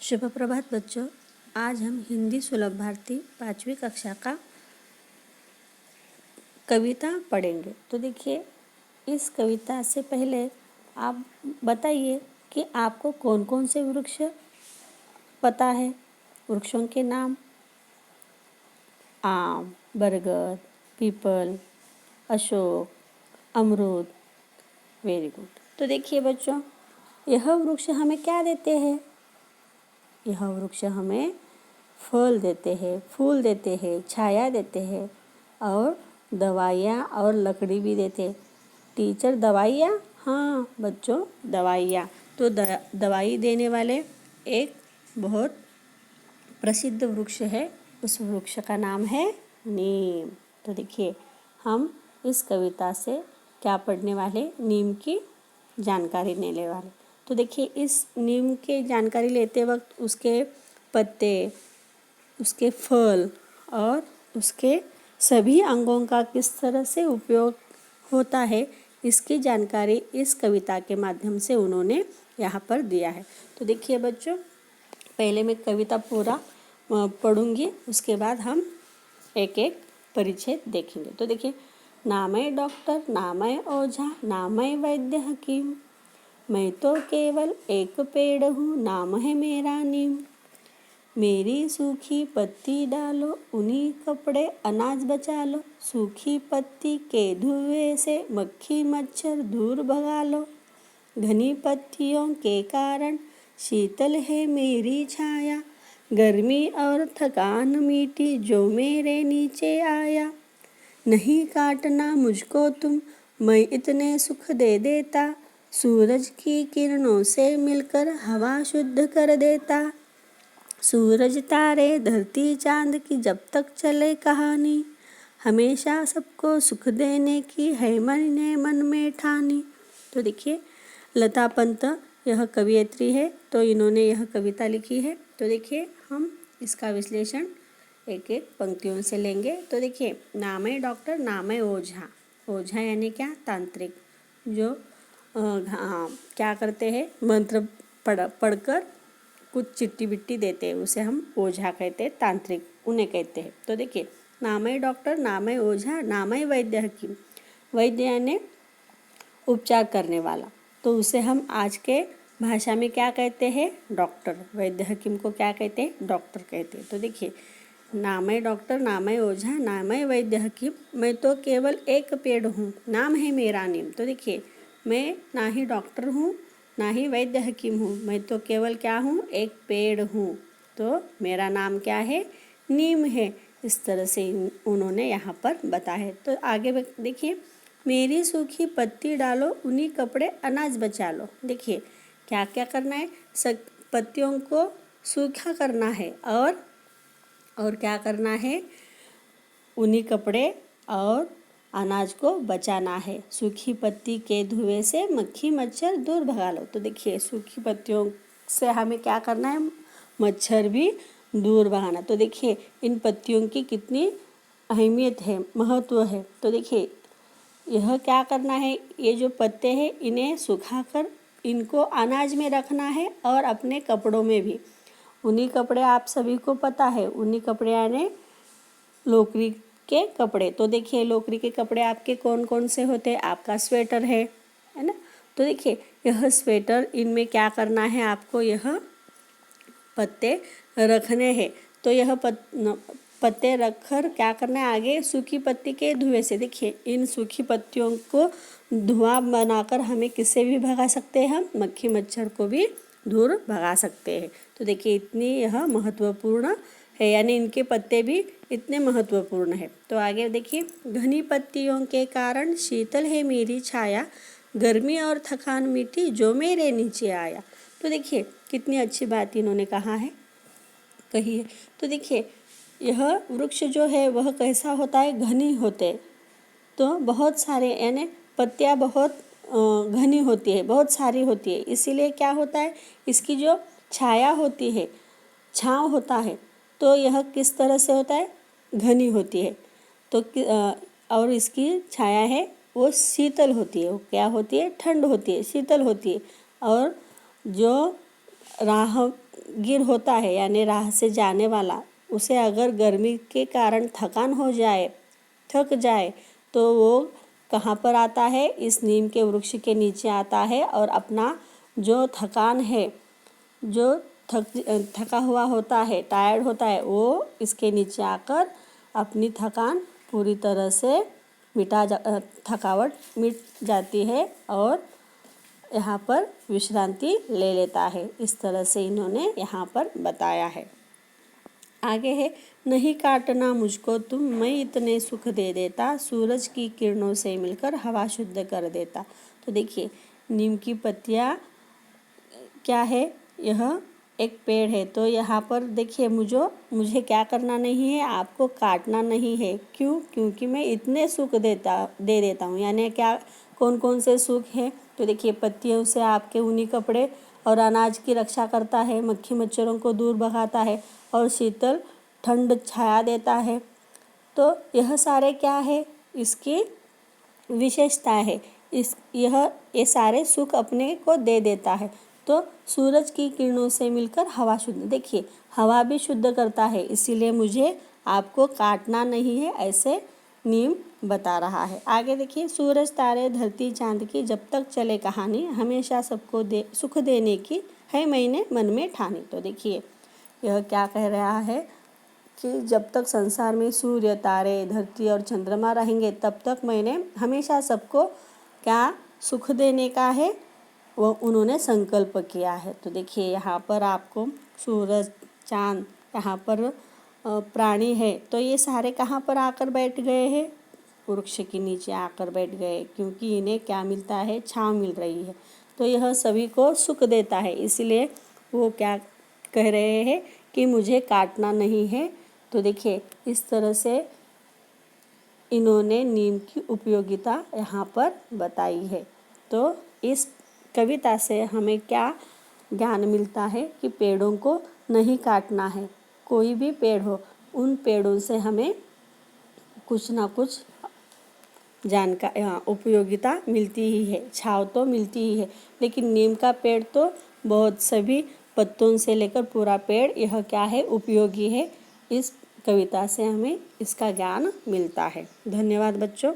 शुभ प्रभात बच्चों। आज हम हिंदी सुलभ भारती 5वीं कक्षा का कविता पढ़ेंगे। तो देखिए, इस कविता से पहले आप बताइए कि आपको कौन कौन से वृक्ष पता है। वृक्षों के नाम: आम, बरगद, पीपल, अशोक, अमरूद। Very good. तो देखिए बच्चों, यह वृक्ष हमें क्या देते हैं? यह वृक्ष हमें फल देते हैं, फूल देते हैं, छाया देते हैं और दवाइयाँ और लकड़ी भी देते। टीचर, दवाइयाँ? हाँ बच्चों, दवाइयाँ। तो दवाई देने वाले एक बहुत प्रसिद्ध वृक्ष है। उस वृक्ष का नाम है नीम। तो देखिए, हम इस कविता से क्या पढ़ने वाले? नीम की जानकारी लेने वाले। तो देखिए, इस नीम की जानकारी लेते वक्त उसके पत्ते, उसके फल और उसके सभी अंगों का किस तरह से उपयोग होता है, इसकी जानकारी इस कविता के माध्यम से उन्होंने यहाँ पर दिया है। तो देखिए बच्चों, पहले मैं कविता पूरा पढ़ूंगी, उसके बाद हम एक एक परिचय देखेंगे। तो देखिए, नाम है डॉक्टर, नाम है ओझा, नाम है वैद्य हकीम, मैं तो केवल एक पेड़ हूँ, नाम है मेरा नीम। मेरी सूखी पत्ती डालो, उन्हीं कपड़े अनाज बचा लो, सूखी पत्ती के धुएं से मक्खी मच्छर दूर भगा लो। घनी पत्तियों के कारण शीतल है मेरी छाया, गर्मी और थकान मिटी जो मेरे नीचे आया। नहीं काटना मुझको तुम, मैं इतने सुख दे देता, सूरज की किरणों से मिलकर हवा शुद्ध कर देता। सूरज तारे धरती चांद की जब तक चले कहानी, हमेशा सबको सुख देने की है मैंने मन में ठानी। तो देखिए, लता पंत यह कवियत्री है, तो इन्होंने यह कविता लिखी है। तो देखिए, हम इसका विश्लेषण एक एक पंक्तियों से लेंगे। तो देखिए, नाम है डॉक्टर, नाम है ओझा। ओझा यानी क्या? तांत्रिक, जो क्या करते हैं, मंत्र पढ़कर कुछ चिट्ठी बिट्टी देते हैं, उसे हम ओझा कहते हैं, तांत्रिक उन्हें कहते हैं। तो देखिए, नाम है डॉक्टर, नाम है ओझा, नाम है वैद्य हकीम। वैद्य यानी उपचार करने वाला, तो उसे हम आज के भाषा में क्या कहते हैं? डॉक्टर। वैद्य हकीम को क्या कहते हैं? डॉक्टर कहते हैं। तो देखिए, नाम है डॉक्टर, नाम है ओझा, नाम है वैद्य हकीम, मैं तो केवल एक पेड़ हूँ, नाम है मेरा नीम। तो देखिए, मैं ना ही डॉक्टर हूँ, ना ही वैद्य हकीम हूँ, मैं तो केवल क्या हूँ? एक पेड़ हूँ, तो मेरा नाम क्या है? नीम है। इस तरह से उन्होंने यहाँ पर बताया है। तो आगे देखिए, मेरी सूखी पत्ती डालो, उन्हीं कपड़े अनाज बचा लो। देखिए, क्या क्या करना है? पत्तियों को सूखा करना है और क्या करना है? उन्हीं कपड़े और अनाज को बचाना है। सूखी पत्ती के धुएं से मक्खी मच्छर दूर भगा लो। तो देखिए, सूखी पत्तियों से हमें क्या करना है? मच्छर भी दूर भगाना। तो देखिए, इन पत्तियों की कितनी अहमियत है, महत्व है। तो देखिए, यह क्या करना है? ये जो पत्ते हैं, इन्हें सुखाकर इनको अनाज में रखना है और अपने कपड़ों में भी। उन्हीं कपड़े, आप सभी को पता है, उन्हीं कपड़े यानी लोकरी के कपड़े। तो देखिए, लोकरी के कपड़े आपके कौन कौन से होते हैं? आपका स्वेटर है ना? तो देखिए, यह स्वेटर, इनमें क्या करना है आपको? यह पत्ते रखने हैं। तो यह पत्ते रखकर क्या करना है आगे? सूखी पत्ती के धुएं से, देखिए, इन सूखी पत्तियों को धुआं बनाकर हमें किससे भी भगा सकते हैं? हम मक्खी मच्छर को भी दूर भगा सकते हैं। तो देखिए, इतनी यह महत्वपूर्ण है, यानी इनके पत्ते भी इतने महत्वपूर्ण है। तो आगे देखिए, घनी पत्तियों के कारण शीतल है मेरी छाया, गर्मी और थकान मिटी जो मेरे नीचे आया। तो देखिए, कितनी अच्छी बात इन्होंने कही है। तो देखिए, यह वृक्ष जो है वह कैसा होता है? घनी होते, तो बहुत सारे, यानी पत्तियाँ बहुत घनी होती है, बहुत सारी होती है। इसीलिए क्या होता है? इसकी जो छाया होती है, छाँव होता है, तो यह किस तरह से होता है? घनी होती है। तो और इसकी छाया है वो शीतल होती है। वो क्या होती है? ठंड होती है, शीतल होती है। और जो राह गिर होता है यानी राह से जाने वाला, उसे अगर गर्मी के कारण थकान हो जाए, थक जाए, तो वो कहाँ पर आता है? इस नीम के वृक्ष के नीचे आता है और अपना जो थकान है, जो थका हुआ होता है, टायर्ड होता है, वो इसके नीचे आकर अपनी थकान पूरी तरह से थकावट मिट जाती है और यहाँ पर विश्रांति ले लेता है। इस तरह से इन्होंने यहाँ पर बताया है। आगे है, नहीं काटना मुझको तुम, मैं इतने सुख दे देता, सूरज की किरणों से मिलकर हवा शुद्ध कर देता। तो देखिए, नीम की पत्तियाँ क्या है? यह एक पेड़ है। तो यहाँ पर देखिए, मुझे क्या करना नहीं है? आपको काटना नहीं है। क्यों? क्योंकि मैं इतने सुख दे देता हूँ। यानी क्या, कौन कौन से सुख हैं? तो देखिए, पत्तियों से आपके ऊनी कपड़े और अनाज की रक्षा करता है, मक्खी मच्छरों को दूर भगाता है और शीतल ठंड छाया देता है। तो यह सारे क्या है? इसकी विशेषता है। ये सारे सुख अपने को दे देता है। तो सूरज की किरणों से मिलकर हवा शुद्ध, देखिए हवा भी शुद्ध करता है, इसीलिए मुझे आपको काटना नहीं है, ऐसे नीम बता रहा है। आगे देखिए, सूरज तारे धरती चांद की जब तक चले कहानी, हमेशा सबको सुख देने की है मैंने मन में ठानी। तो देखिए, यह क्या कह रहा है कि जब तक संसार में सूर्य, तारे, धरती और चंद्रमा रहेंगे, तब तक मैंने हमेशा सबको क्या सुख देने का है, वो उन्होंने संकल्प किया है। तो देखिए, यहाँ पर आपको सूरज, चांद, यहाँ पर प्राणी है, तो ये सारे कहाँ पर आकर बैठ गए हैं? वृक्ष के नीचे आकर बैठ गए, क्योंकि इन्हें क्या मिलता है? छाँव मिल रही है। तो यह सभी को सुख देता है, इसलिए वो क्या कह रहे हैं कि मुझे काटना नहीं है। तो देखिए, इस तरह से इन्होंने नीम की उपयोगिता यहाँ पर बताई है। तो इस कविता से हमें क्या ज्ञान मिलता है कि पेड़ों को नहीं काटना है। कोई भी पेड़ हो, उन पेड़ों से हमें कुछ ना कुछ उपयोगिता मिलती ही है, छाँव तो मिलती ही है। लेकिन नीम का पेड़ तो बहुत सभी पत्तों से लेकर पूरा पेड़, यह क्या है? उपयोगी है। इस कविता से हमें इसका ज्ञान मिलता है। धन्यवाद बच्चों।